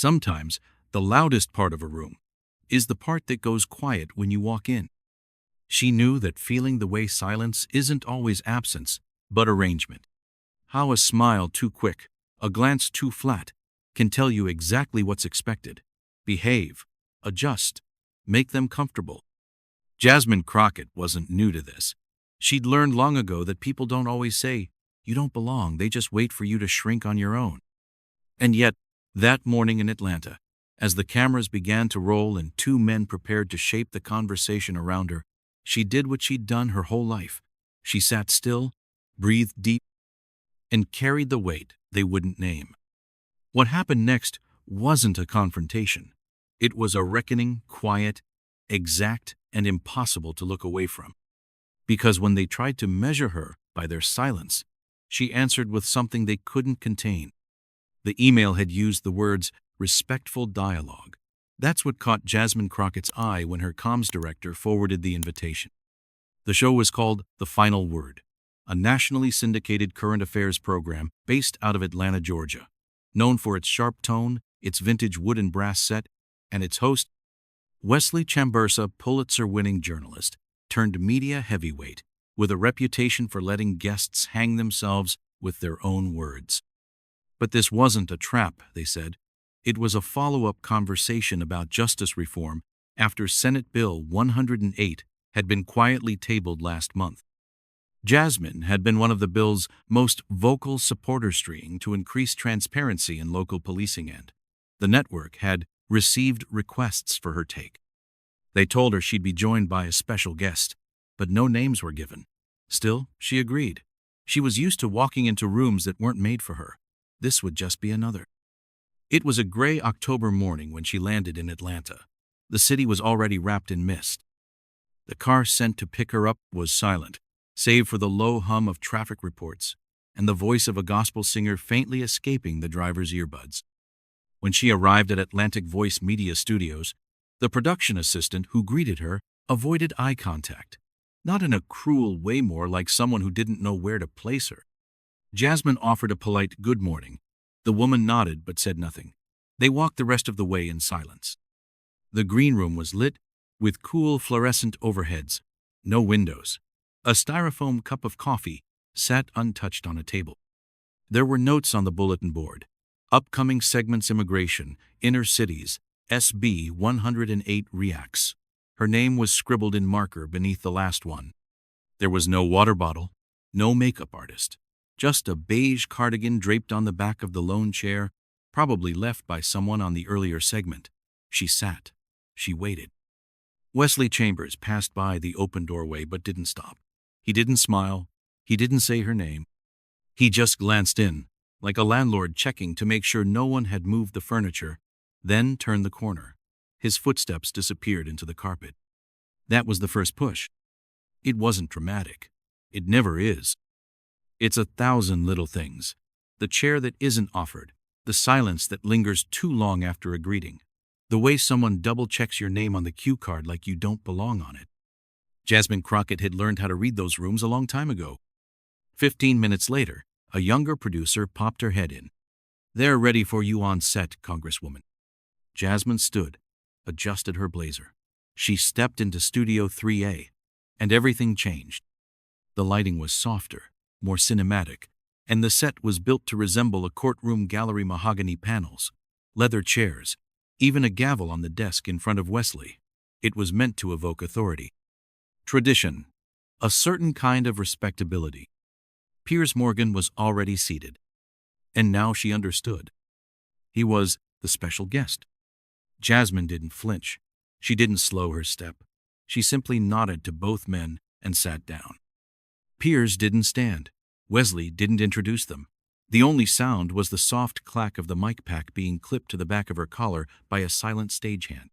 Sometimes, the loudest part of a room is the part that goes quiet when you walk in. She knew that feeling the way silence isn't always absence, but arrangement. How a smile too quick, a glance too flat, can tell you exactly what's expected. Behave, adjust, make them comfortable. Jasmine Crockett wasn't new to this. She'd learned long ago that people don't always say, "You don't belong," they just wait for you to shrink on your own. And yet, that morning in Atlanta, as the cameras began to roll and two men prepared to shape the conversation around her, she did what she'd done her whole life. She sat still, breathed deep, and carried the weight they wouldn't name. What happened next wasn't a confrontation. It was a reckoning, quiet, exact, and impossible to look away from. Because when they tried to measure her by their silence, she answered with something they couldn't contain. The email had used the words respectful dialogue. That's what caught Jasmine Crockett's eye when her comms director forwarded the invitation. The show was called The Final Word, a nationally syndicated current affairs program based out of Atlanta, Georgia. Known for its sharp tone, its vintage wood and brass set, and its host, Wesley Chambursa, Pulitzer-winning journalist, turned media heavyweight, with a reputation for letting guests hang themselves with their own words. But this wasn't a trap, they said. It was a follow-up conversation about justice reform after Senate Bill 108 had been quietly tabled last month. Jasmine had been one of the bill's most vocal supporters, trying to increase transparency in local policing, and the network had received requests for her take. They told her she'd be joined by a special guest, but no names were given. Still, she agreed. She was used to walking into rooms that weren't made for her. This would just be another. It was a gray October morning when she landed in Atlanta. The city was already wrapped in mist. The car sent to pick her up was silent, save for the low hum of traffic reports and the voice of a gospel singer faintly escaping the driver's earbuds. When she arrived at Atlantic Voice Media Studios, the production assistant who greeted her avoided eye contact, not in a cruel way, more like someone who didn't know where to place her. Jasmine offered a polite good morning. The woman nodded but said nothing. They walked the rest of the way in silence. The green room was lit with cool fluorescent overheads, no windows. A styrofoam cup of coffee sat untouched on a table. There were notes on the bulletin board. Upcoming segments: immigration, inner cities, SB 108 reacts. Her name was scribbled in marker beneath the last one. There was no water bottle, no makeup artist, just a beige cardigan draped on the back of the lone chair, probably left by someone on the earlier segment. She sat. She waited. Wesley Chambers passed by the open doorway but didn't stop. He didn't smile. He didn't say her name. He just glanced in, like a landlord checking to make sure no one had moved the furniture, then turned the corner. His footsteps disappeared into the carpet. That was the first push. It wasn't dramatic. It never is. It's 1,000 little things. The chair that isn't offered, the silence that lingers too long after a greeting, the way someone double-checks your name on the cue card like you don't belong on it. Jasmine Crockett had learned how to read those rooms a long time ago. 15 minutes later, a younger producer popped her head in. "They're ready for you on set, Congresswoman." Jasmine stood, adjusted her blazer. She stepped into Studio 3A, and everything changed. The lighting was softer, more cinematic, and the set was built to resemble a courtroom gallery: mahogany panels, leather chairs, even a gavel on the desk in front of Wesley. It was meant to evoke authority, tradition, a certain kind of respectability. Piers Morgan was already seated, and now she understood. He was the special guest. Jasmine didn't flinch. She didn't slow her step. She simply nodded to both men and sat down. Piers didn't stand. Wesley didn't introduce them. The only sound was the soft clack of the mic pack being clipped to the back of her collar by a silent stagehand.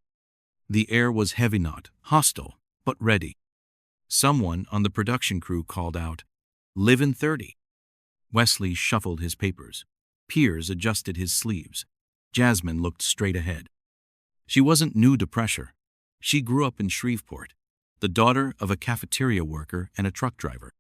The air was heavy, not hostile, but ready. Someone on the production crew called out, "Live in 30. Wesley shuffled his papers. Piers adjusted his sleeves. Jasmine looked straight ahead. She wasn't new to pressure. She grew up in Shreveport, the daughter of a cafeteria worker and a truck driver.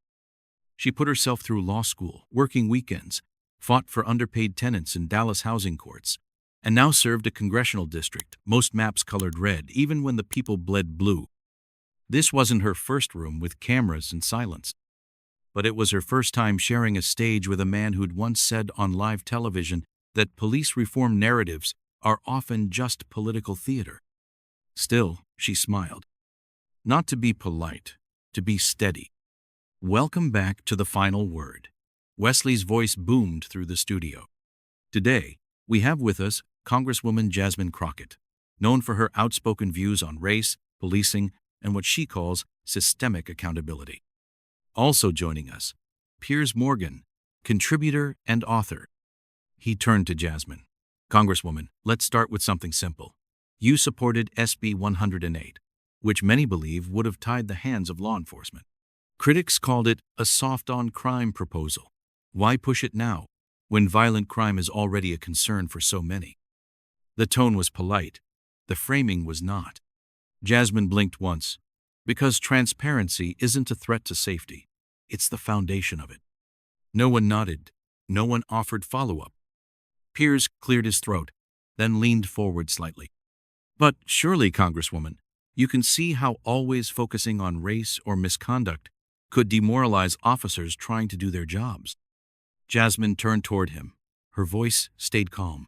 She put herself through law school, working weekends, fought for underpaid tenants in Dallas housing courts, and now served a congressional district, most maps colored red, even when the people bled blue. This wasn't her first room with cameras and silence, but it was her first time sharing a stage with a man who'd once said on live television that police reform narratives are often just political theater. Still, she smiled. Not to be polite, to be steady. Welcome back to The Final Word. Wesley's voice boomed through the studio. Today, we have with us Congresswoman Jasmine Crockett, known for her outspoken views on race, policing, and what she calls systemic accountability. Also joining us, Piers Morgan, contributor and author. He turned to Jasmine. Congresswoman, let's start with something simple. You supported SB 108, which many believe would have tied the hands of law enforcement. Critics called it a soft-on-crime proposal. Why push it now, when violent crime is already a concern for so many? The tone was polite. The framing was not. Jasmine blinked once. Because transparency isn't a threat to safety. It's the foundation of it. No one nodded. No one offered follow-up. Piers cleared his throat, then leaned forward slightly. But surely, Congresswoman, you can see how always focusing on race or misconduct could demoralize officers trying to do their jobs. Jasmine turned toward him. Her voice stayed calm.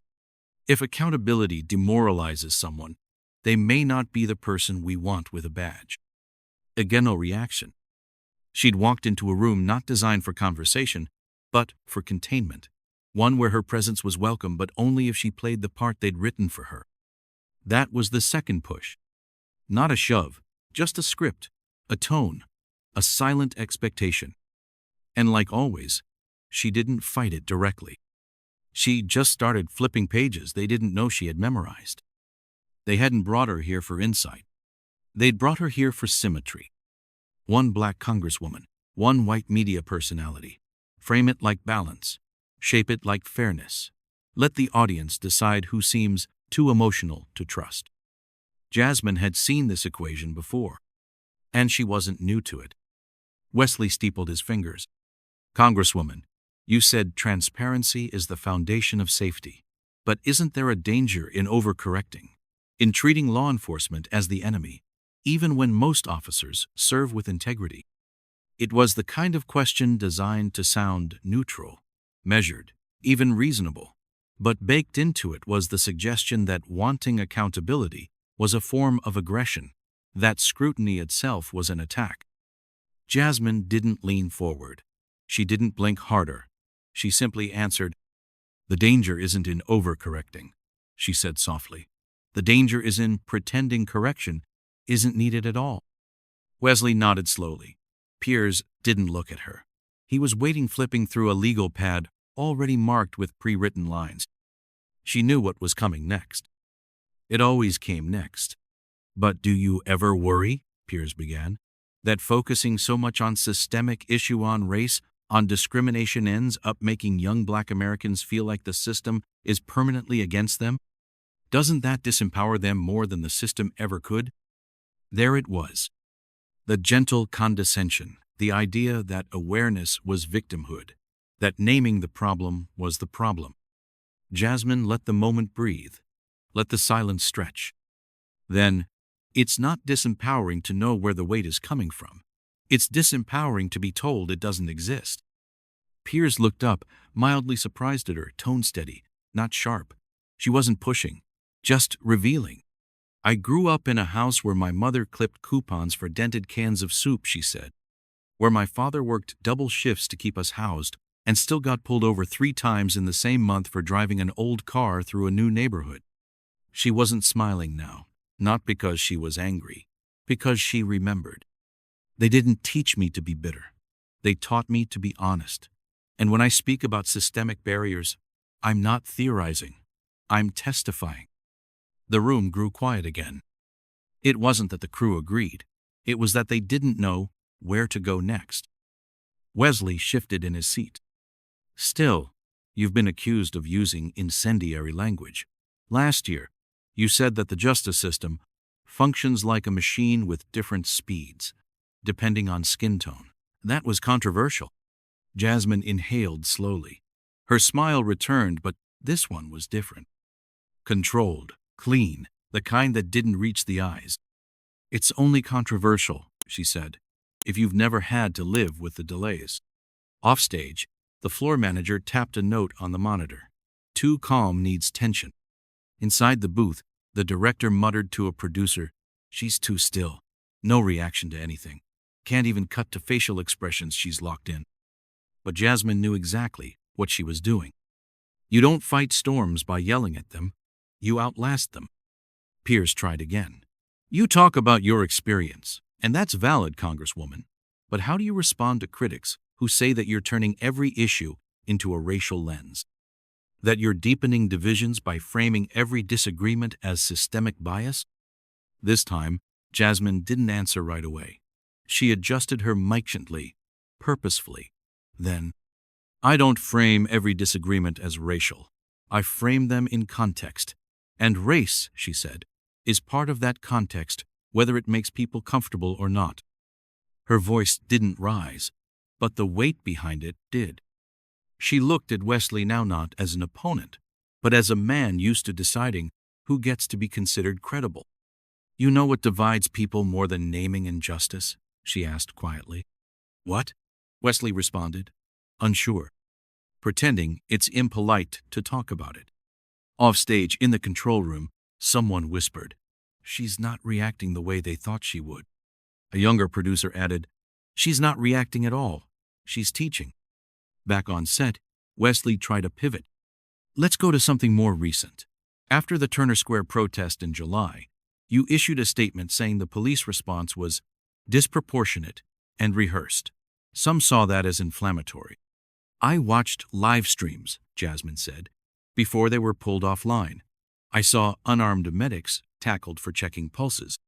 If accountability demoralizes someone, they may not be the person we want with a badge. Again, no reaction. She'd walked into a room not designed for conversation, but for containment. One where her presence was welcome, but only if she played the part they'd written for her. That was the second push. Not a shove, just a script, a tone, a silent expectation. And like always, she didn't fight it directly. She just started flipping pages they didn't know she had memorized. They hadn't brought her here for insight. They'd brought her here for symmetry. One black congresswoman, one white media personality. Frame it like balance. Shape it like fairness. Let the audience decide who seems too emotional to trust. Jasmine had seen this equation before, and she wasn't new to it. Wesley steepled his fingers. Congresswoman, you said transparency is the foundation of safety, but isn't there a danger in overcorrecting, in treating law enforcement as the enemy, even when most officers serve with integrity? It was the kind of question designed to sound neutral, measured, even reasonable, but baked into it was the suggestion that wanting accountability was a form of aggression, that scrutiny itself was an attack. Jasmine didn't lean forward. She didn't blink harder. She simply answered, "The danger isn't in overcorrecting," she said softly. "The danger is in pretending correction isn't needed at all." Wesley nodded slowly. Piers didn't look at her. He was waiting, flipping through a legal pad already marked with pre-written lines. She knew what was coming next. It always came next. "But do you ever worry," Piers began, "that focusing so much on systemic issue on race, on discrimination ends up making young black Americans feel like the system is permanently against them? Doesn't that disempower them more than the system ever could?" There it was. The gentle condescension, the idea that awareness was victimhood, that naming the problem was the problem. Jasmine let the moment breathe, let the silence stretch. Then, it's not disempowering to know where the weight is coming from. It's disempowering to be told it doesn't exist. Piers looked up, mildly surprised at her, tone steady, not sharp. She wasn't pushing, just revealing. "I grew up in a house where my mother clipped coupons for dented cans of soup," she said. "Where my father worked double shifts to keep us housed and still got pulled over 3 times in the same month for driving an old car through a new neighborhood." She wasn't smiling now, not because she was angry, because she remembered. "They didn't teach me to be bitter. They taught me to be honest. And when I speak about systemic barriers, I'm not theorizing. I'm testifying." The room grew quiet again. It wasn't that the crew agreed. It was that they didn't know where to go next. Wesley shifted in his seat. "Still, you've been accused of using incendiary language. Last year, you said that the justice system functions like a machine with different speeds, depending on skin tone. That was controversial." Jasmine inhaled slowly. Her smile returned, but this one was different. Controlled, clean, the kind that didn't reach the eyes. It's only controversial, she said, if you've never had to live with the delays. Offstage, the floor manager tapped a note on the monitor. Too calm needs tension. Inside the booth, the director muttered to a producer, she's too still. No reaction to anything. Can't even cut to facial expressions, she's locked in. But Jasmine knew exactly what she was doing. You don't fight storms by yelling at them. You outlast them. Piers tried again. You talk about your experience, and that's valid, Congresswoman. But how do you respond to critics who say that you're turning every issue into a racial lens? That you're deepening divisions by framing every disagreement as systemic bias? This time, Jasmine didn't answer right away. She adjusted her mic gently, purposefully. Then, I don't frame every disagreement as racial. I frame them in context. And race, she said, is part of that context, whether it makes people comfortable or not. Her voice didn't rise, but the weight behind it did. She looked at Wesley now not as an opponent, but as a man used to deciding who gets to be considered credible. You know what divides people more than naming injustice? She asked quietly. What? Wesley responded, unsure, pretending it's impolite to talk about it. Offstage, in the control room, someone whispered, she's not reacting the way they thought she would. A younger producer added, she's not reacting at all. She's teaching. Back on set, Wesley tried a pivot. Let's go to something more recent. After the Turner Square protest in July, you issued a statement saying the police response was disproportionate and rehearsed. Some saw that as inflammatory. I watched live streams, Jasmine said, before they were pulled offline. I saw unarmed medics tackled for checking pulses.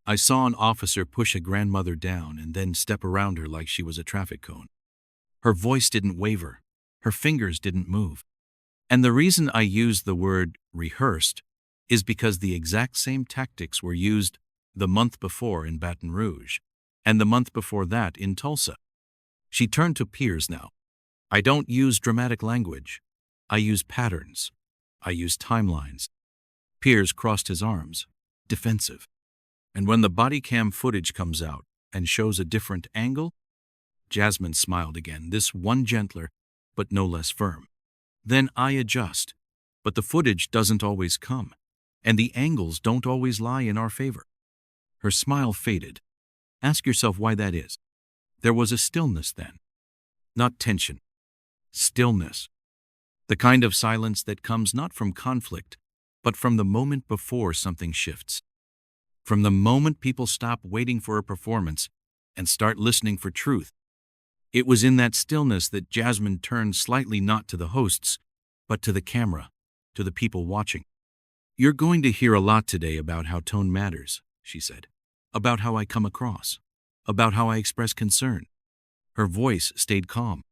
I saw an officer push a grandmother down and then step around her like she was a traffic cone. Her voice didn't waver. Her fingers didn't move. And the reason I used the word rehearsed is because the exact same tactics were used the month before in Baton Rouge and the month before that in Tulsa. She turned to Piers now. I don't use dramatic language. I use patterns. I use timelines. Piers crossed his arms, defensive. And when the body cam footage comes out and shows a different angle, Jasmine smiled again, this one gentler, but no less firm. Then I adjust, but the footage doesn't always come, and the angles don't always lie in our favor. Her smile faded. Ask yourself why that is. There was a stillness then. Not tension. Stillness. The kind of silence that comes not from conflict, but from the moment before something shifts. From the moment people stop waiting for a performance and start listening for truth. It was in that stillness that Jasmine turned slightly not to the hosts, but to the camera, to the people watching. You're going to hear a lot today about how tone matters, she said. About how I come across. About how I express concern. Her voice stayed calm.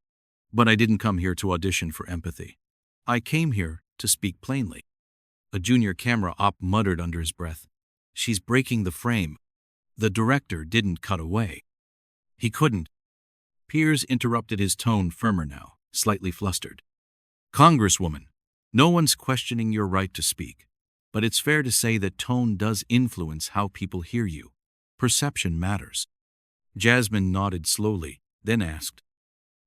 But I didn't come here to audition for empathy. I came here to speak plainly. A junior camera op muttered under his breath. She's breaking the frame. The director didn't cut away. He couldn't. Piers interrupted, his tone firmer now, slightly flustered. Congresswoman, no one's questioning your right to speak, but it's fair to say that tone does influence how people hear you. Perception matters. Jasmine nodded slowly, then asked,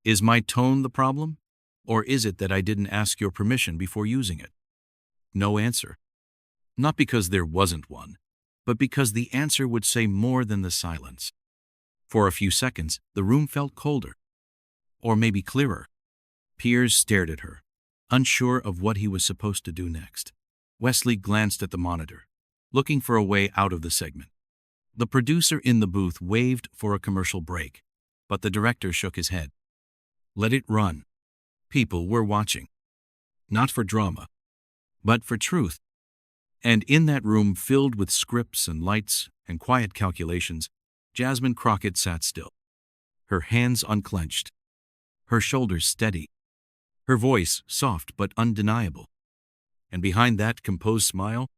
is my tone the problem? Or is it that I didn't ask your permission before using it? No answer. Not because there wasn't one, but because the answer would say more than the silence. For a few seconds, the room felt colder. Or maybe clearer. Piers stared at her, unsure of what he was supposed to do next. Wesley glanced at the monitor, looking for a way out of the segment. The producer in the booth waved for a commercial break, but the director shook his head. Let it run. People were watching. Not for drama, but for truth. And in that room filled with scripts and lights and quiet calculations, Jasmine Crockett sat still, her hands unclenched, her shoulders steady, her voice soft but undeniable. And behind that composed smile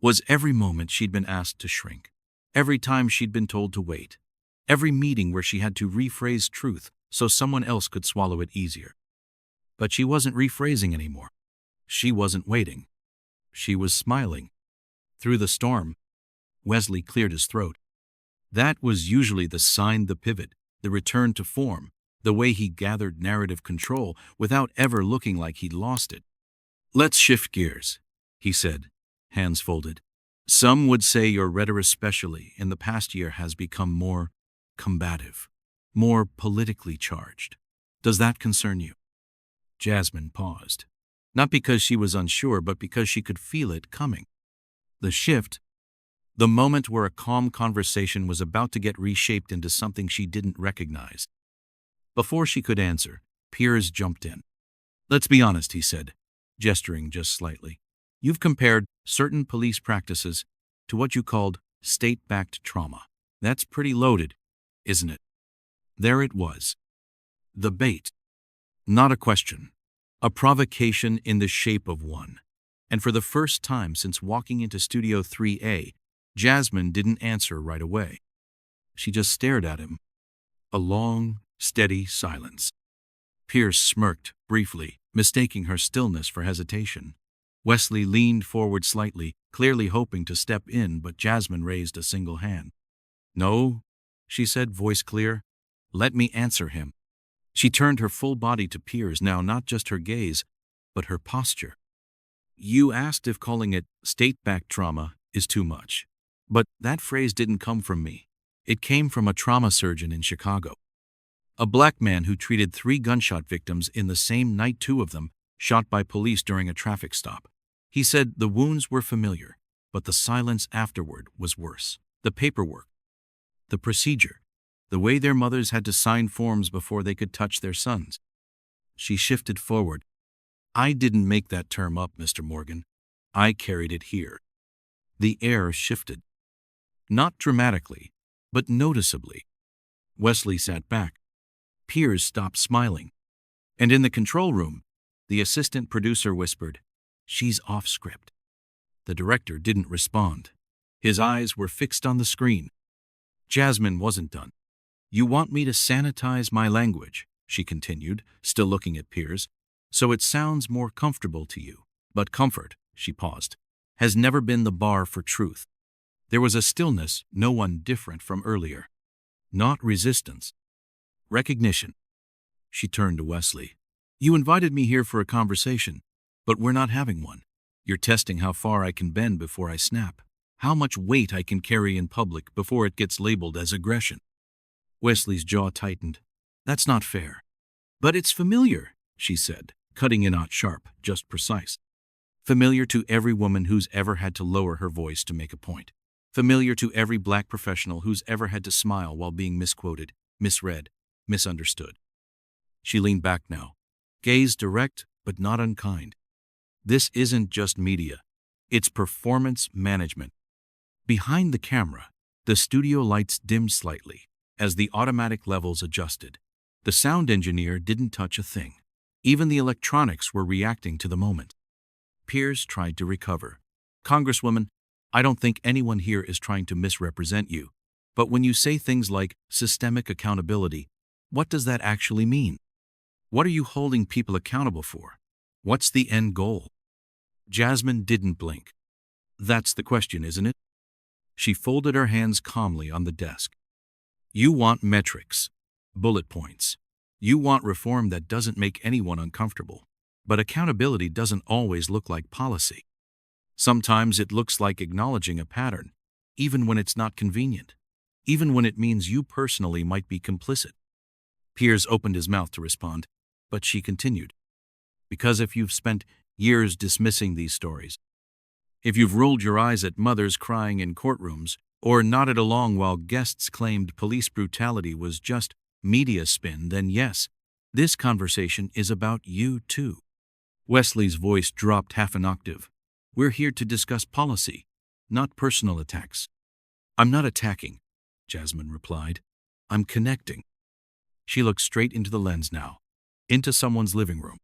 was every moment she'd been asked to shrink, every time she'd been told to wait, every meeting where she had to rephrase truth so someone else could swallow it easier. But she wasn't rephrasing anymore. She wasn't waiting. She was smiling. Through the storm, Wesley cleared his throat. That was usually the sign, the pivot, the return to form, the way he gathered narrative control without ever looking like he'd lost it. "Let's shift gears," he said, hands folded. "Some would say your rhetoric, especially in the past year, has become more combative, more politically charged. Does that concern you?" Jasmine paused, not because she was unsure, but because she could feel it coming. The shift, the moment where a calm conversation was about to get reshaped into something she didn't recognize. Before she could answer, Piers jumped in. "Let's be honest," he said, gesturing just slightly. "You've compared certain police practices to what you called state-backed trauma. That's pretty loaded, isn't it?" There it was. The bait. Not a question. A provocation in the shape of one. And for the first time since walking into Studio 3A, Jasmine didn't answer right away. She just stared at him. A long, steady silence. Piers smirked briefly, mistaking her stillness for hesitation. Wesley leaned forward slightly, clearly hoping to step in, but Jasmine raised a single hand. "No," she said, voice clear. "Let me answer him." She turned her full body to Piers now, not just her gaze, but her posture. "You asked if calling it state-backed trauma is too much. But that phrase didn't come from me. It came from a trauma surgeon in Chicago. A black man who treated 3 gunshot victims in the same night, 2 of them shot by police during a traffic stop. He said the wounds were familiar, but the silence afterward was worse. The paperwork, the procedure, the way their mothers had to sign forms before they could touch their sons." She shifted forward. "I didn't make that term up, Mr. Morgan. I carried it here." The air shifted. Not dramatically, but noticeably. Wesley sat back. Piers stopped smiling. And in the control room, the assistant producer whispered, "She's off script." The director didn't respond. His eyes were fixed on the screen. Jasmine wasn't done. "You want me to sanitize my language," she continued, still looking at Piers, "so it sounds more comfortable to you. But comfort," she paused, "has never been the bar for truth." There was a stillness, no one different from earlier. Not resistance. Recognition. She turned to Wesley. "You invited me here for a conversation, but we're not having one. You're testing how far I can bend before I snap, how much weight I can carry in public before it gets labeled as aggression." Wesley's jaw tightened. "That's not fair." "But it's familiar," she said, cutting in not sharp, just precise. "Familiar to every woman who's ever had to lower her voice to make a point. Familiar to every black professional who's ever had to smile while being misquoted, misread, misunderstood." She leaned back now, gaze direct but not unkind. "This isn't just media. It's performance management." Behind the camera, the studio lights dimmed slightly as the automatic levels adjusted. The sound engineer didn't touch a thing. Even the electronics were reacting to the moment. Piers tried to recover. "Congresswoman, I don't think anyone here is trying to misrepresent you. But when you say things like systemic accountability, what does that actually mean? What are you holding people accountable for? What's the end goal?" Jasmine didn't blink. "That's the question, isn't it?" She folded her hands calmly on the desk. "You want metrics, bullet points. You want reform that doesn't make anyone uncomfortable. But accountability doesn't always look like policy. Sometimes it looks like acknowledging a pattern, even when it's not convenient, even when it means you personally might be complicit." Piers opened his mouth to respond, but she continued. "Because if you've spent years dismissing these stories, if you've rolled your eyes at mothers crying in courtrooms, or nodded along while guests claimed police brutality was just media spin, then yes, this conversation is about you too." Wesley's voice dropped half an octave. "We're here to discuss policy, not personal attacks." "I'm not attacking," Jasmine replied. "I'm connecting." She looked straight into the lens now, into someone's living room.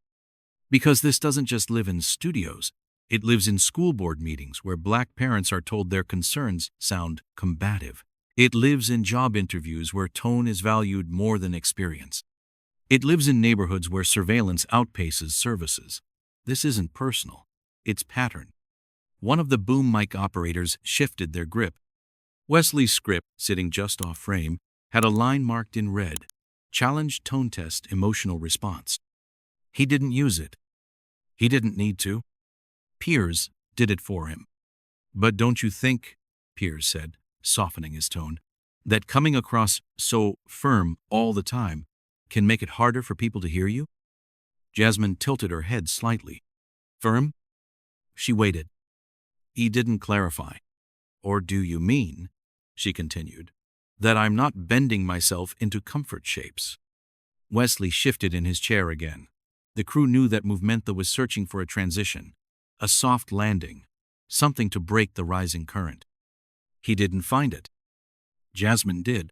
"Because this doesn't just live in studios. It lives in school board meetings where black parents are told their concerns sound combative. It lives in job interviews where tone is valued more than experience. It lives in neighborhoods where surveillance outpaces services. This isn't personal. It's pattern. One of the boom mic operators shifted their grip. Wesley's script, sitting just off frame, had a line marked in red, "Challenge tone test emotional response." He didn't use it. He didn't need to. Piers did it for him. "But don't you think," Piers said, softening his tone, "that coming across so firm all the time can make it harder for people to hear you?" Jasmine tilted her head slightly. "Firm?" She waited. He didn't clarify. "Or do you mean," she continued, "that I'm not bending myself into comfort shapes?" Wesley shifted in his chair again. The crew knew that Movementa was searching for a transition, a soft landing, something to break the rising current. He didn't find it. Jasmine did.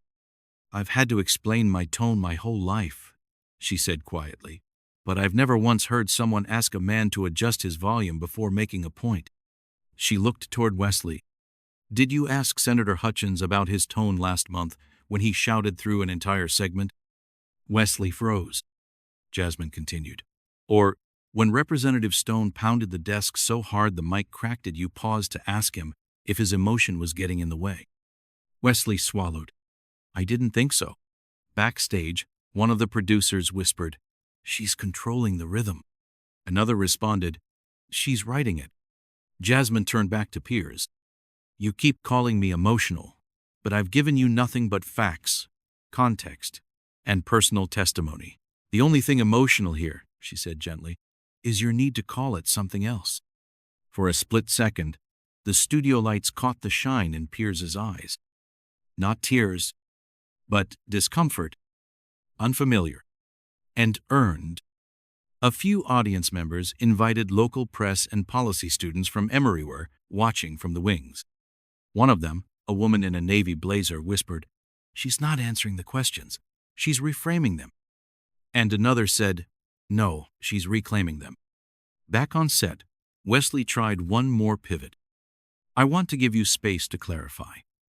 "I've had to explain my tone my whole life," she said quietly, "but I've never once heard someone ask a man to adjust his volume before making a point." She looked toward Wesley. "Did you ask Senator Hutchins about his tone last month when he shouted through an entire segment?" Wesley froze. Jasmine continued. "Or when Representative Stone pounded the desk so hard the mic cracked it, you paused to ask him if his emotion was getting in the way?" Wesley swallowed. "I didn't think so." Backstage, one of the producers whispered, "She's controlling the rhythm." Another responded, "She's writing it." Jasmine turned back to Piers. "You keep calling me emotional, but I've given you nothing but facts, context, and personal testimony. The only thing emotional here," she said gently, "is your need to call it something else." For a split second, the studio lights caught the shine in Piers's eyes. Not tears, but discomfort, unfamiliar, and earned. A few audience members, invited local press and policy students from Emory, were watching from the wings. One of them, a woman in a navy blazer, whispered, "She's not answering the questions. She's reframing them." And another said, "No, she's reclaiming them." Back on set, Wesley tried one more pivot. "I want to give you space to clarify,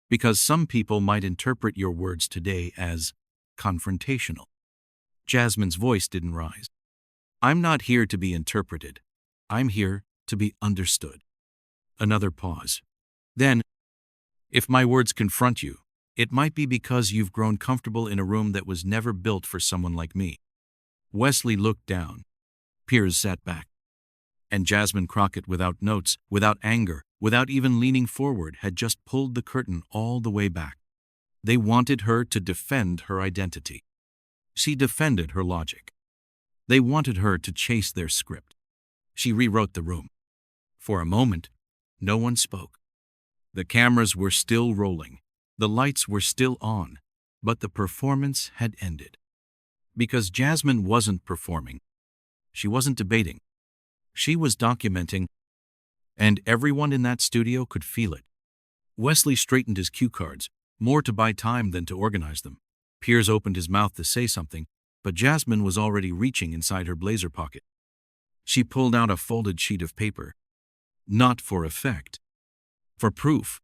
because some people might interpret your words today as confrontational." Jasmine's voice didn't rise. "I'm not here to be interpreted. I'm here to be understood." Another pause. Then, "If my words confront you, it might be because you've grown comfortable in a room that was never built for someone like me." Wesley looked down. Piers sat back. And Jasmine Crockett, without notes, without anger, without even leaning forward, had just pulled the curtain all the way back. They wanted her to defend her identity. She defended her logic. They wanted her to chase their script. She rewrote the room. For a moment, no one spoke. The cameras were still rolling. The lights were still on, but the performance had ended. Because Jasmine wasn't performing. She wasn't debating. She was documenting, and everyone in that studio could feel it. Wesley straightened his cue cards, more to buy time than to organize them. Piers opened his mouth to say something, but Jasmine was already reaching inside her blazer pocket. She pulled out a folded sheet of paper. "Not for effect. For proof.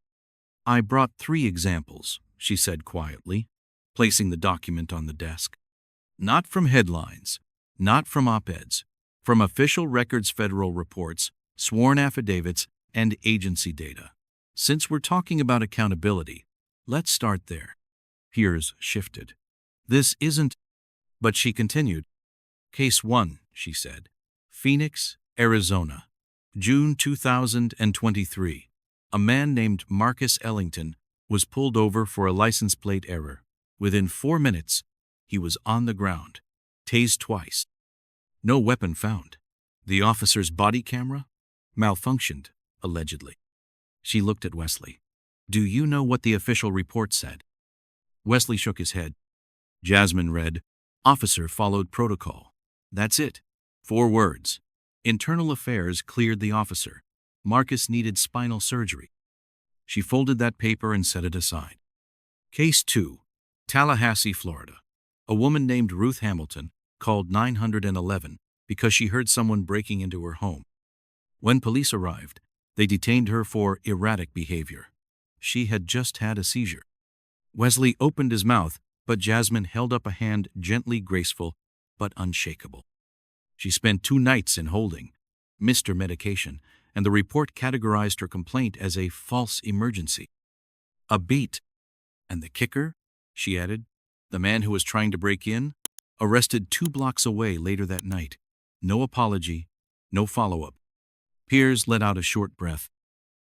I brought 3 examples," she said quietly, placing the document on the desk. "Not from headlines, not from op-eds, from official records, federal reports, sworn affidavits, and agency data. Since we're talking about accountability, let's start there." Piers shifted. "This isn't..." But she continued. "Case 1, she said. Phoenix, Arizona, June 2023. A man named Marcus Ellington was pulled over for a license plate error. Within 4 minutes, he was on the ground, tased twice. No weapon found. The officer's body camera malfunctioned, allegedly." She looked at Wesley. "Do you know what the official report said?" Wesley shook his head. Jasmine read, "Officer followed protocol. That's it. 4 words. Internal Affairs cleared the officer. Marcus needed spinal surgery." She folded that paper and set it aside. Case 2, Tallahassee, Florida. A woman named Ruth Hamilton called 911 because she heard someone breaking into her home. When police arrived, they detained her for erratic behavior. She had just had a seizure. Wesley opened his mouth, but Jasmine held up a hand, gently graceful, but unshakable. "She spent 2 nights in holding, missed her medication, and the report categorized her complaint as a false emergency. A beat. And the kicker, she added, the man who was trying to break in, arrested 2 blocks away later that night. No apology, no follow-up. Piers let out a short breath.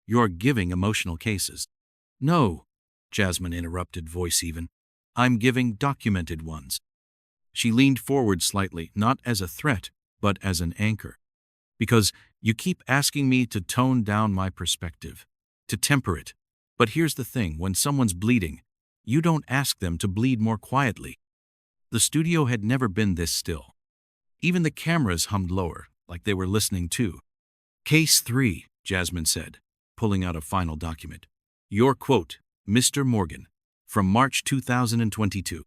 You're giving emotional cases. No, Jasmine interrupted, voice even. I'm giving documented ones. She leaned forward slightly, not as a threat, but as an anchor. Because you keep asking me to tone down my perspective, to temper it. But here's the thing, when someone's bleeding, you don't ask them to bleed more quietly. The studio had never been this still. Even the cameras hummed lower, like they were listening too. Case 3, Jasmine said, pulling out a final document. Your quote, Mr. Morgan, from March 2022.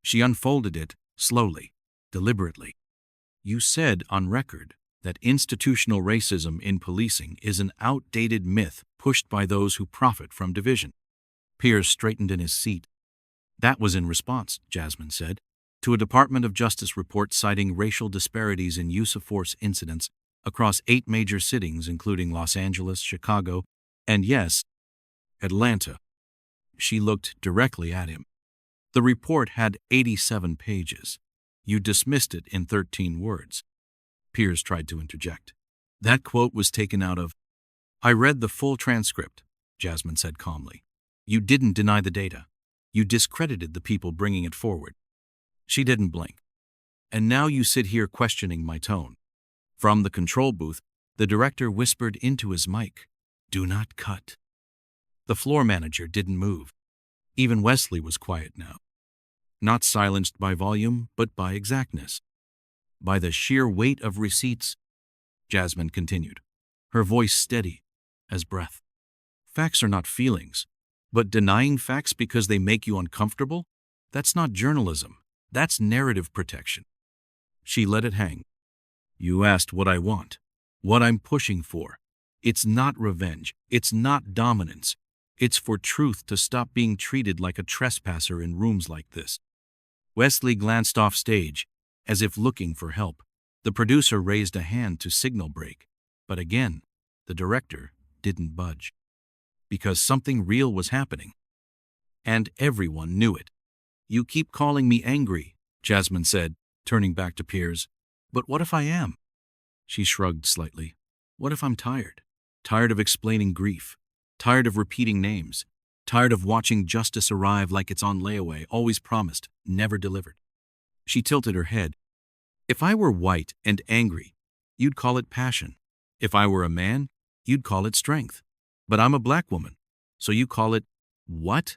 She unfolded it, slowly, deliberately. You said on record that institutional racism in policing is an outdated myth pushed by those who profit from division. Piers straightened in his seat. That was in response, Jasmine said, to a Department of Justice report citing racial disparities in use of force incidents across 8 major cities, including Los Angeles, Chicago, and yes, Atlanta. She looked directly at him. The report had 87 pages. You dismissed it in 13 words. Piers tried to interject. That quote was taken out of... I read the full transcript, Jasmine said calmly. You didn't deny the data. You discredited the people bringing it forward. She didn't blink. And now you sit here questioning my tone. From the control booth, the director whispered into his mic, Do not cut. The floor manager didn't move. Even Wesley was quiet now. Not silenced by volume, but by exactness. By the sheer weight of receipts, Jasmine continued, her voice steady as breath. Facts are not feelings, but denying facts because they make you uncomfortable? That's not journalism. That's narrative protection. She let it hang. You asked what I want, what I'm pushing for. It's not revenge. It's not dominance. It's for truth to stop being treated like a trespasser in rooms like this. Wesley glanced off stage, as if looking for help. The producer raised a hand to signal break, but again, the director didn't budge. Because something real was happening. And everyone knew it. You keep calling me angry, Jasmine said, turning back to Piers. But what if I am? She shrugged slightly. What if I'm tired? Tired of explaining grief. Tired of repeating names. Tired of watching justice arrive like it's on layaway, always promised, never delivered. She tilted her head. If I were white and angry, you'd call it passion. If I were a man, you'd call it strength. But I'm a black woman, so you call it, what?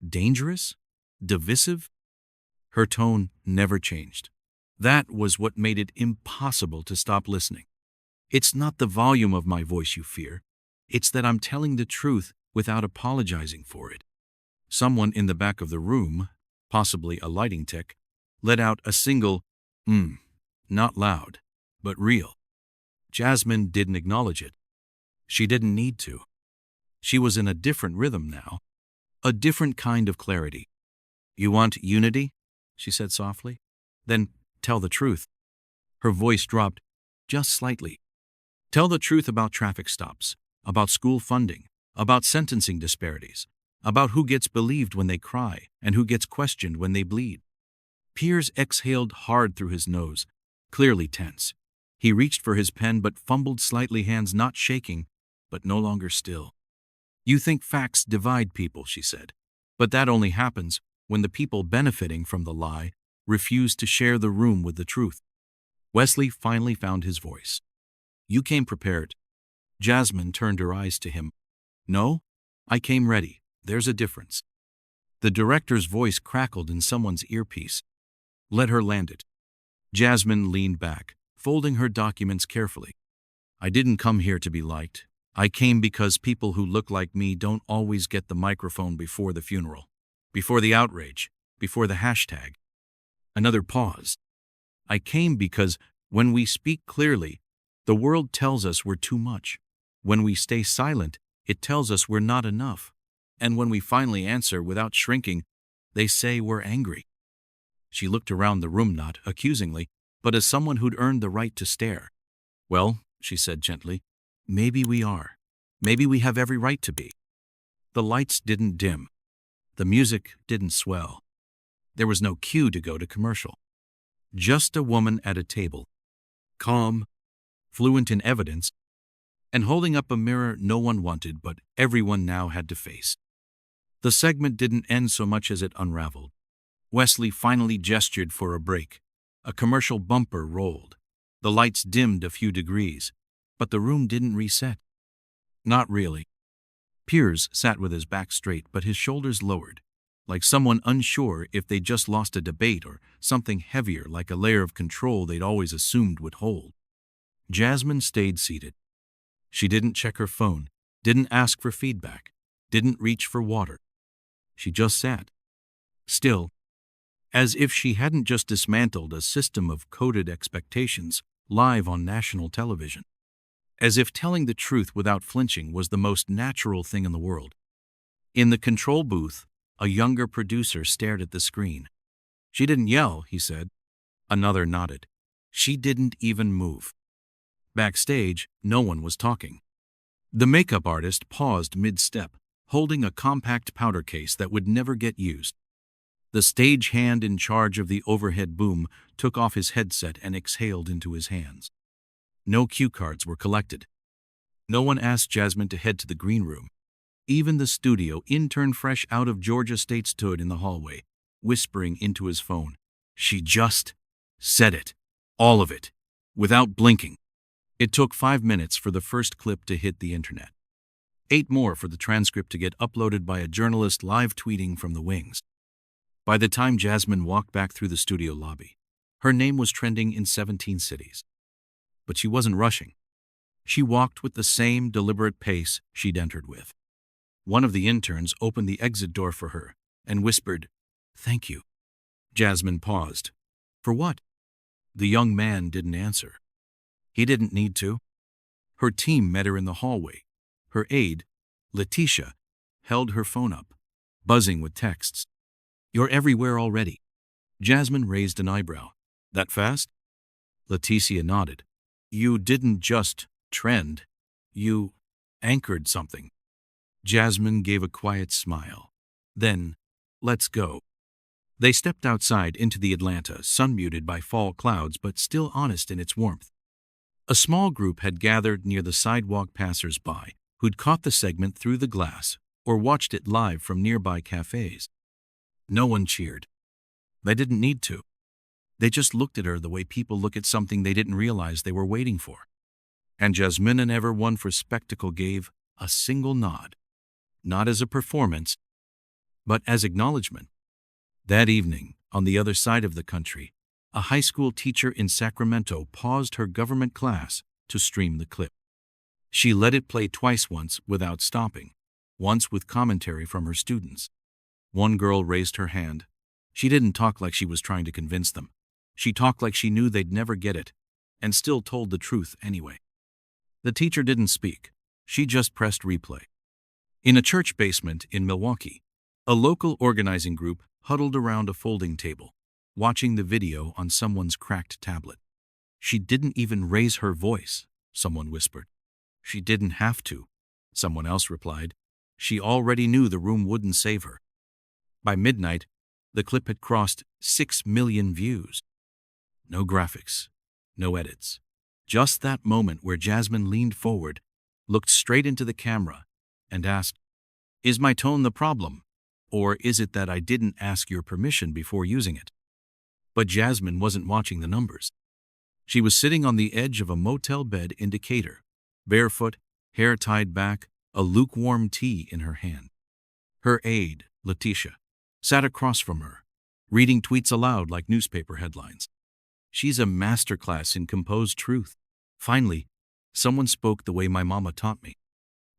Dangerous? Divisive? Her tone never changed. That was what made it impossible to stop listening. It's not the volume of my voice you fear. It's that I'm telling the truth without apologizing for it. Someone in the back of the room, possibly a lighting tech, let out a single, not loud, but real. Jasmine didn't acknowledge it. She didn't need to. She was in a different rhythm now, a different kind of clarity. You want unity? She said softly. Then tell the truth. Her voice dropped just slightly. Tell the truth about traffic stops, about school funding, about sentencing disparities, about who gets believed when they cry and who gets questioned when they bleed. Piers exhaled hard through his nose, clearly tense. He reached for his pen but fumbled slightly, hands not shaking, but no longer still. You think facts divide people, she said, but that only happens when the people benefiting from the lie refuse to share the room with the truth. Wesley finally found his voice. You came prepared. Jasmine turned her eyes to him. No, I came ready. There's a difference. The director's voice crackled in someone's earpiece. Let her land it. Jasmine leaned back, folding her documents carefully. I didn't come here to be liked. I came because people who look like me don't always get the microphone before the funeral, before the outrage, before the hashtag. Another pause. I came because when we speak clearly, the world tells us we're too much. When we stay silent, it tells us we're not enough. And when we finally answer without shrinking, they say we're angry. She looked around the room not accusingly, but as someone who'd earned the right to stare. Well, she said gently, Maybe we are. Maybe we have every right to be. The lights didn't dim. The music didn't swell. There was no cue to go to commercial. Just a woman at a table, calm, fluent in evidence, and holding up a mirror no one wanted but everyone now had to face. The segment didn't end so much as it unraveled. Wesley finally gestured for a break. A commercial bumper rolled. The lights dimmed a few degrees, but the room didn't reset. Not really. Piers sat with his back straight but his shoulders lowered, like someone unsure if they'd just lost a debate or something heavier like a layer of control they'd always assumed would hold. Jasmine stayed seated. She didn't check her phone, didn't ask for feedback, didn't reach for water. She just sat, still, as if she hadn't just dismantled a system of coded expectations live on national television. As if telling the truth without flinching was the most natural thing in the world. In the control booth, a younger producer stared at the screen. She didn't yell, he said. Another nodded. She didn't even move. Backstage, no one was talking. The makeup artist paused mid-step, holding a compact powder case that would never get used. The stage hand in charge of the overhead boom took off his headset and exhaled into his hands. No cue cards were collected. No one asked Jasmine to head to the green room. Even the studio intern fresh out of Georgia State stood in the hallway, whispering into his phone. She just said it. All of it. Without blinking. It took 5 minutes for the first clip to hit the internet. 8 more for the transcript to get uploaded by a journalist live tweeting from the wings. By the time Jasmine walked back through the studio lobby, her name was trending in 17 cities. But she wasn't rushing. She walked with the same deliberate pace she'd entered with. One of the interns opened the exit door for her and whispered, "Thank you." Jasmine paused. For what? The young man didn't answer. He didn't need to. Her team met her in the hallway. Her aide, Letitia, held her phone up, buzzing with texts. "You're everywhere already." Jasmine raised an eyebrow. That fast? Letitia nodded. You didn't just trend. You anchored something. Jasmine gave a quiet smile. Then, let's go. They stepped outside into the Atlanta, sun-muted by fall clouds but still honest in its warmth. A small group had gathered near the sidewalk passers-by who'd caught the segment through the glass or watched it live from nearby cafes. No one cheered. They didn't need to. They just looked at her the way people look at something they didn't realize they were waiting for. And Jasmine, and everyone for spectacle, gave a single nod. Not as a performance, but as acknowledgement. That evening, on the other side of the country, a high school teacher in Sacramento paused her government class to stream the clip. She let it play twice, once without stopping, once with commentary from her students. One girl raised her hand. She didn't talk like she was trying to convince them. She talked like she knew they'd never get it, and still told the truth anyway. The teacher didn't speak. She just pressed replay. In a church basement in Milwaukee, a local organizing group huddled around a folding table, watching the video on someone's cracked tablet. She didn't even raise her voice, someone whispered. She didn't have to, someone else replied. She already knew the room wouldn't save her. By midnight, the clip had crossed 6 million views. No graphics, no edits. Just that moment where Jasmine leaned forward, looked straight into the camera, and asked, "Is my tone the problem? Or is it that I didn't ask your permission before using it?" But Jasmine wasn't watching the numbers. She was sitting on the edge of a motel bed in Decatur, barefoot, hair tied back, a lukewarm tea in her hand. Her aide, Letitia, sat across from her, reading tweets aloud like newspaper headlines. She's a masterclass in composed truth. Finally, someone spoke the way my mama taught me.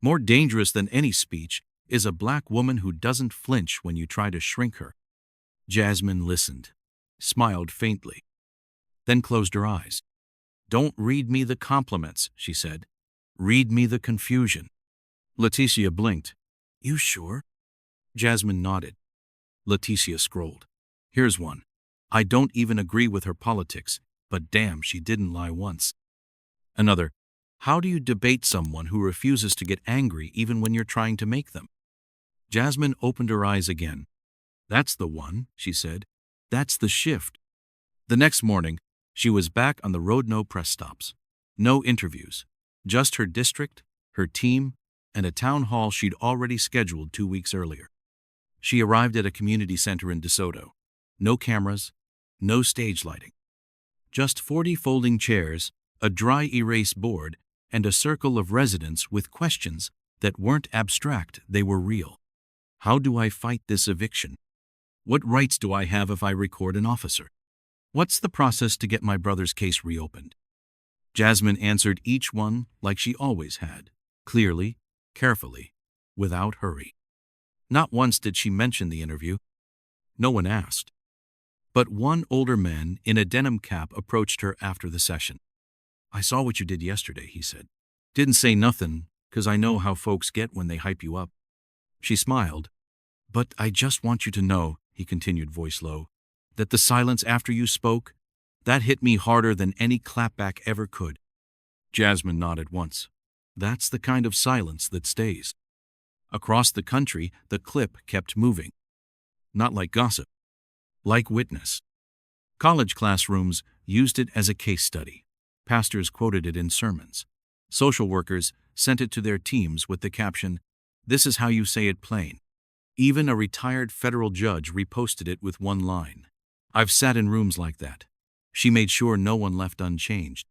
More dangerous than any speech is a black woman who doesn't flinch when you try to shrink her. Jasmine listened, smiled faintly, then closed her eyes. "Don't read me the compliments," she said. "Read me the confusion." Letitia blinked. "You sure?" Jasmine nodded. Letitia scrolled. "Here's one. I don't even agree with her politics, but damn, she didn't lie once." Another. How do you debate someone who refuses to get angry even when you're trying to make them? Jasmine opened her eyes again. That's the one, she said. That's the shift. The next morning, she was back on the road. No press stops. No interviews. Just her district, her team, and a town hall she'd already scheduled 2 weeks earlier. She arrived at a community center in DeSoto. No cameras, no stage lighting. Just 40 folding chairs, a dry erase board, and a circle of residents with questions that weren't abstract, they were real. How do I fight this eviction? What rights do I have if I record an officer? What's the process to get my brother's case reopened? Jasmine answered each one like she always had, clearly, carefully, without hurry. Not once did she mention the interview. No one asked. But one older man in a denim cap approached her after the session. I saw what you did yesterday, he said. Didn't say nothing, 'cause I know how folks get when they hype you up. She smiled. But I just want you to know, he continued, voice low, that the silence after you spoke, that hit me harder than any clapback ever could. Jasmine nodded once. That's the kind of silence that stays. Across the country, the clip kept moving. Not like gossip, like witness. College classrooms used it as a case study. Pastors quoted it in sermons. Social workers sent it to their teams with the caption, "This is how you say it plain." Even a retired federal judge reposted it with one line. I've sat in rooms like that. She made sure no one left unchanged.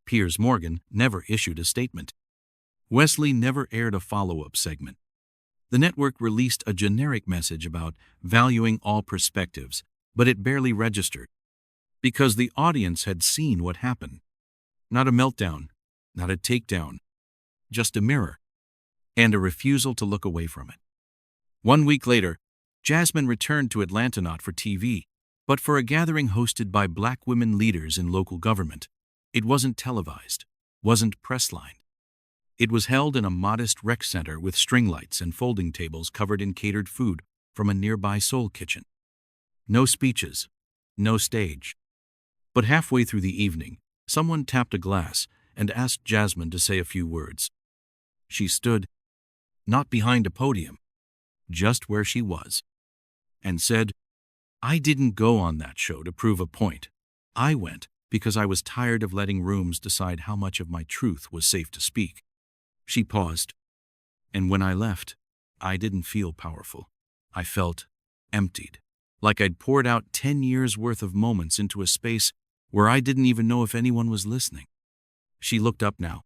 Piers Morgan never issued a statement. Wesley never aired a follow-up segment. The network released a generic message about valuing all perspectives, but it barely registered. Because the audience had seen what happened. Not a meltdown, not a takedown, just a mirror, and a refusal to look away from it. 1 week later, Jasmine returned to Atlanta not for TV, but for a gathering hosted by Black women leaders in local government. It wasn't televised, wasn't press-lined. It was held in a modest rec center with string lights and folding tables covered in catered food from a nearby soul kitchen. No speeches, no stage. But halfway through the evening, someone tapped a glass and asked Jasmine to say a few words. She stood, not behind a podium, just where she was, and said, I didn't go on that show to prove a point. I went because I was tired of letting rooms decide how much of my truth was safe to speak. She paused, and when I left, I didn't feel powerful. I felt emptied, like I'd poured out 10 years' worth of moments into a space where I didn't even know if anyone was listening. She looked up now.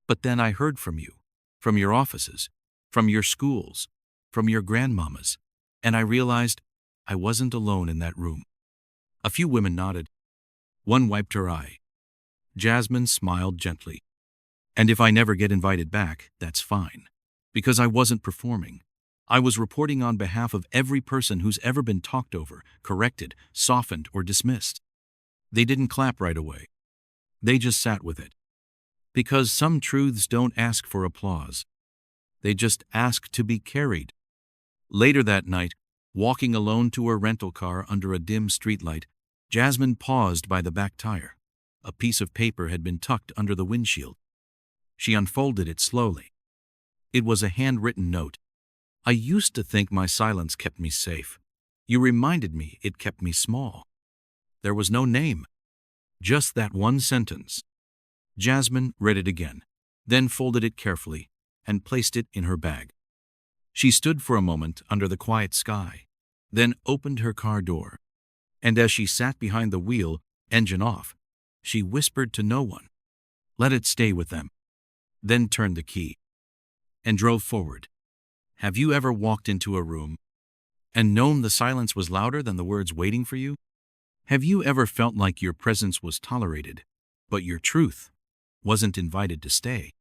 But then I heard from you, from your offices, from your schools, from your grandmamas, and I realized I wasn't alone in that room. A few women nodded. One wiped her eye. Jasmine smiled gently. And if I never get invited back, that's fine. Because I wasn't performing. I was reporting on behalf of every person who's ever been talked over, corrected, softened, or dismissed. They didn't clap right away. They just sat with it. Because some truths don't ask for applause. They just ask to be carried. Later that night, walking alone to her rental car under a dim streetlight, Jasmine paused by the back tire. A piece of paper had been tucked under the windshield. She unfolded it slowly. It was a handwritten note. I used to think my silence kept me safe. You reminded me it kept me small. There was no name. Just that one sentence. Jasmine read it again, then folded it carefully and placed it in her bag. She stood for a moment under the quiet sky, then opened her car door. And as she sat behind the wheel, engine off, she whispered to no one, let it stay with them. Then turned the key and drove forward. Have you ever walked into a room and known the silence was louder than the words waiting for you? Have you ever felt like your presence was tolerated, but your truth wasn't invited to stay?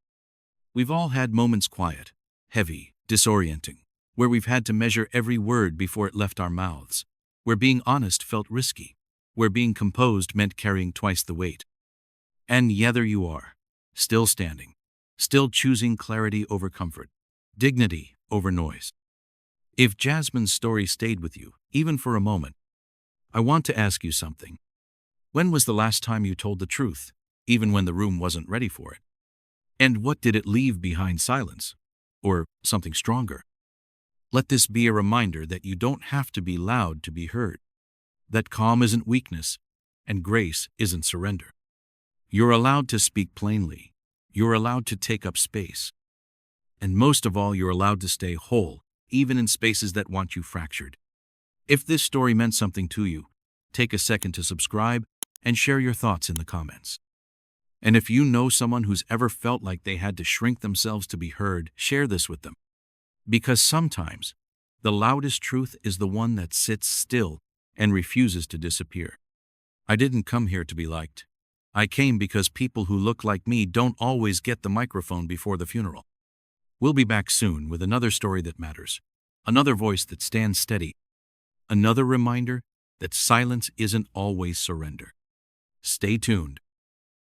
We've all had moments quiet, heavy, disorienting, where we've had to measure every word before it left our mouths, where being honest felt risky, where being composed meant carrying twice the weight. And yet there you are, still standing, still choosing clarity over comfort, dignity over noise. If Jasmine's story stayed with you, even for a moment, I want to ask you something. When was the last time you told the truth, even when the room wasn't ready for it? And what did it leave behind? Silence? Or something stronger? Let this be a reminder that you don't have to be loud to be heard, that calm isn't weakness, and grace isn't surrender. You're allowed to speak plainly. You're allowed to take up space. And most of all, you're allowed to stay whole, even in spaces that want you fractured. If this story meant something to you, take a second to subscribe and share your thoughts in the comments. And if you know someone who's ever felt like they had to shrink themselves to be heard, share this with them. Because sometimes, the loudest truth is the one that sits still and refuses to disappear. I didn't come here to be liked. I came because people who look like me don't always get the microphone before the funeral. We'll be back soon with another story that matters, another voice that stands steady, another reminder that silence isn't always surrender. Stay tuned.